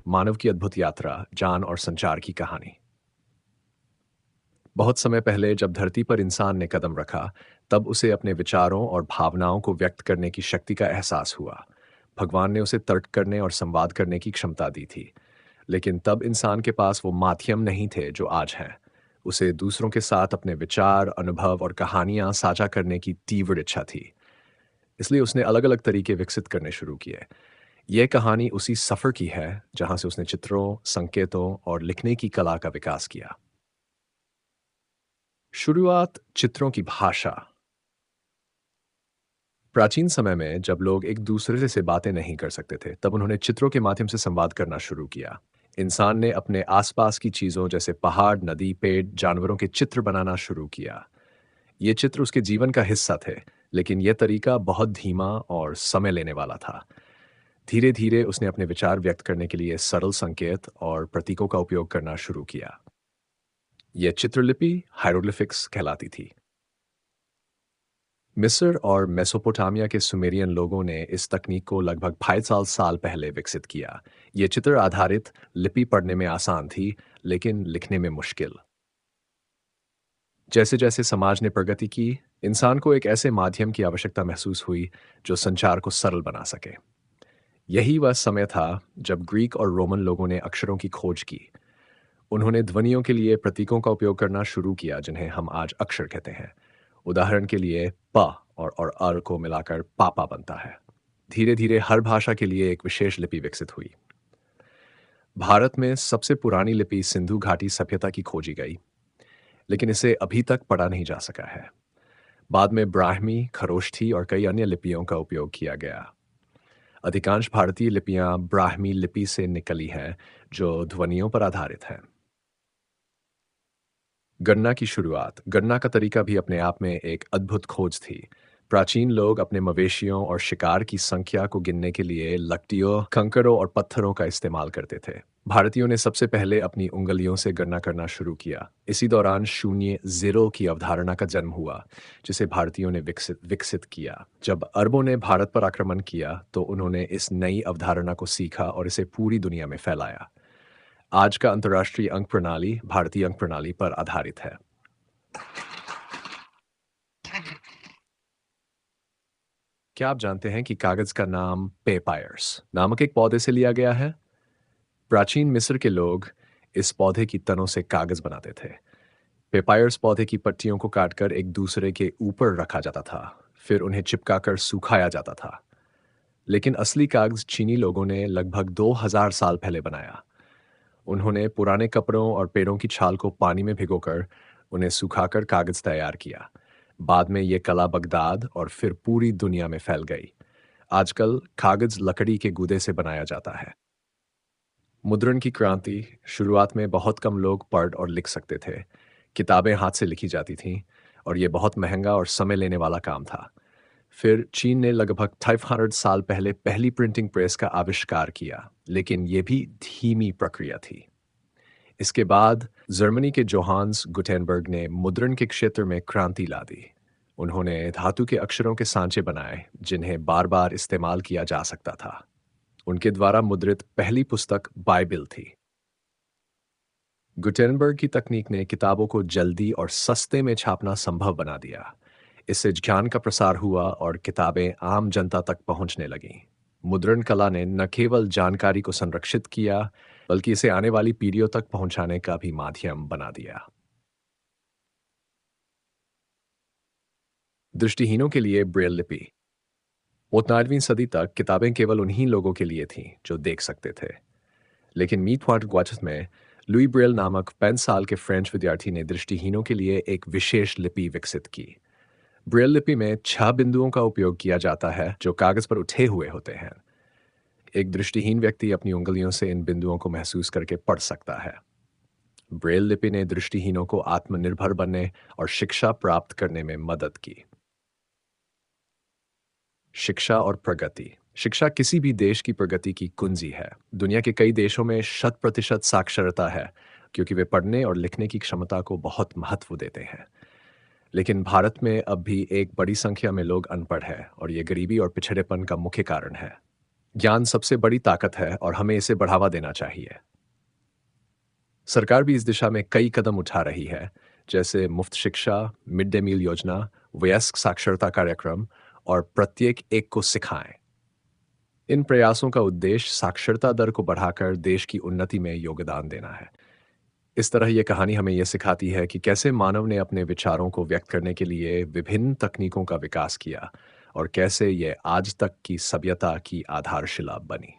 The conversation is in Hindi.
मानव की अद्भुत यात्रा, जान और संचार की कहानी। बहुत समय पहले जब धरती पर इंसान ने कदम रखा, तब उसे अपने विचारों और भावनाओं को व्यक्त करने की शक्ति का एहसास हुआ। भगवान ने उसे तर्क करने और संवाद करने की क्षमता दी थी। लेकिन तब इंसान के पास वो माध्यम नहीं थे जो आज हैं। उसे दूसरों के साथ अपने विचार, अनुभव और कहानियां साझा करने की तीव्र इच्छा थी। इसलिए उसने अलग-अलग तरीके विकसित करने शुरू किए। यह कहानी उसी सफ़र की है, जहाँ से उसने चित्रों, संकेतों और लिखने की कला का विकास किया। शुरुआत चित्रों की भाषा। प्राचीन समय में जब लोग एक दूसरे से बातें नहीं कर सकते थे, तब उन्होंने चित्रों के माध्यम से संवाद करना शुरू किया। इंसान ने अपने आसपास की चीज़ों जैसे पहाड़, नदी, पेड़, जानवरों के चित्र बनाना शुरू किया। ये चित्र उसके जीवन का हिस्सा थे, लेकिन यह तरीका बहुत धीमा और समय लेने वाला था। धीरे धीरे उसने अपने विचार व्यक्त करने के लिए सरल संकेत और प्रतीकों का उपयोग करना शुरू किया। यह चित्रलिपि हायरोग्लिफिक्स कहलाती थी। मिस्र और मेसोपोटामिया के सुमेरियन लोगों ने इस तकनीक को लगभग 5,000 साल पहले विकसित किया। ये चित्र आधारित लिपि पढ़ने में आसान थी, लेकिन लिखने में मुश्किल। जैसे जैसे समाज ने प्रगति की, इंसान को एक ऐसे माध्यम की आवश्यकता महसूस हुई जो संचार को सरल बना सके। यही वह समय था जब ग्रीक और रोमन लोगों ने अक्षरों की खोज की। उन्होंने ध्वनियों के लिए प्रतीकों का उपयोग करना शुरू किया, जिन्हें हम आज अक्षर कहते हैं। उदाहरण के लिए प और अर को मिलाकर पापा बनता है। धीरे धीरे हर भाषा के लिए एक विशेष लिपि विकसित हुई। भारत में सबसे पुरानी लिपि सिंधु घाटी सभ्यता की खोजी गई, लेकिन इसे अभी तक पढ़ा नहीं जा सका है। बाद में ब्राह्मी, खरोष्ठी और कई अन्य लिपियों का उपयोग किया गया। अधिकांश भारतीय लिपियां ब्राह्मी लिपि से निकली हैं, जो ध्वनियों पर आधारित हैं। गणना की शुरुआत। गणना का तरीका भी अपने आप में एक अद्भुत खोज थी। प्राचीन लोग अपने मवेशियों और शिकार की संख्या को गिनने के लिए लकड़ियों, कंकरों और पत्थरों का इस्तेमाल करते थे। भारतीयों ने सबसे पहले अपनी उंगलियों से गणना करना शुरू किया। इसी दौरान शून्य, ज़ीरो की अवधारणा का जन्म हुआ, जिसे भारतीयों ने विकसित विकसित किया। जब अरबों ने भारत पर आक्रमण किया, तो उन्होंने इस नई अवधारणा को सीखा और इसे पूरी दुनिया में फैलाया। आज का अंतर्राष्ट्रीय अंक प्रणाली भारतीय अंक प्रणाली पर आधारित है। क्या आप जानते हैं कि कागज का नाम पेपायर्स नामक एक पौधे से लिया गया है? प्राचीन मिस्र के लोग इस पौधे की तनों से कागज बनाते थे। पेपायर्स पौधे की पत्तियों को काटकर एक दूसरे के ऊपर रखा जाता था, फिर उन्हें चिपकाकर सुखाया जाता था। लेकिन असली कागज चीनी लोगों ने लगभग 2000 साल पहले बनाया। उन्होंने पुराने कपड़ों और पेड़ों की छाल को पानी में भिगोकर उन्हें सुखाकर कागज तैयार किया। बाद में ये कला बगदाद और फिर पूरी दुनिया में फैल गई। आजकल कागज लकड़ी के गूदे से बनाया जाता है। मुद्रण की क्रांति। शुरुआत में बहुत कम लोग पढ़ और लिख सकते थे। किताबें हाथ से लिखी जाती थीं और ये बहुत महंगा और समय लेने वाला काम था। फिर चीन ने लगभग 500 साल पहले पहली प्रिंटिंग प्रेस का आविष्कार किया, लेकिन ये भी धीमी प्रक्रिया थी। इसके बाद जर्मनी के जोहान्स गुटेनबर्ग ने मुद्रण के क्षेत्र में क्रांति ला दी। उन्होंने धातु के अक्षरों के सांचे बनाए, जिन्हें बार बार इस्तेमाल किया जा सकता था। उनके द्वारा मुद्रित पहली पुस्तक बाइबिल थी। गुटेनबर्ग की तकनीक ने किताबों को जल्दी और सस्ते में छापना संभव बना दिया। इससे ज्ञान का प्रसार हुआ और किताबें आम जनता तक पहुंचने लगीं। मुद्रण कला ने न केवल जानकारी को संरक्षित किया, बल्कि इसे आने वाली पीढ़ियों तक पहुंचाने का भी माध्यम बना दिया। दृष्टिहीनों के लिए ब्रेल लिपि। 19वीं सदी तक किताबें केवल उन्हीं लोगों के लिए थीं जो देख सकते थे। लेकिन मीटवाट में लुई ब्रेल नामक 5 साल के फ्रेंच विद्यार्थी ने दृष्टिहीनों के लिए एक विशेष लिपि विकसित की। ब्रेल लिपि में 6 बिंदुओं का उपयोग किया जाता है, जो कागज पर उठे हुए होते हैं। एक दृष्टिहीन व्यक्ति अपनी उंगलियों से इन बिंदुओं को महसूस करके पढ़ सकता है। ब्रेल लिपि ने दृष्टिहीनों को आत्मनिर्भर बनने और शिक्षा प्राप्त करने में मदद की। शिक्षा और प्रगति। शिक्षा किसी भी देश की प्रगति की कुंजी है। दुनिया के कई देशों में 100% साक्षरता है, क्योंकि वे पढ़ने और लिखने की क्षमता को बहुत महत्व देते हैं। लेकिन भारत में अब भी एक बड़ी संख्या में लोग अनपढ़ हैं और ये गरीबी और पिछड़ेपन का मुख्य कारण है। ज्ञान सबसे बड़ी ताकत है और हमें इसे बढ़ावा देना चाहिए। सरकार भी इस दिशा में कई कदम उठा रही है, जैसे मुफ्त शिक्षा, मिड डे मील योजना, वयस्क साक्षरता कार्यक्रम और प्रत्येक एक को सिखाएं। इन प्रयासों का उद्देश्य साक्षरता दर को बढ़ाकर देश की उन्नति में योगदान देना है। इस तरह ये कहानी हमें यह सिखाती है कि कैसे मानव ने अपने विचारों को व्यक्त करने के लिए विभिन्न तकनीकों का विकास किया और कैसे ये आज तक की सभ्यता की आधारशिला बनी।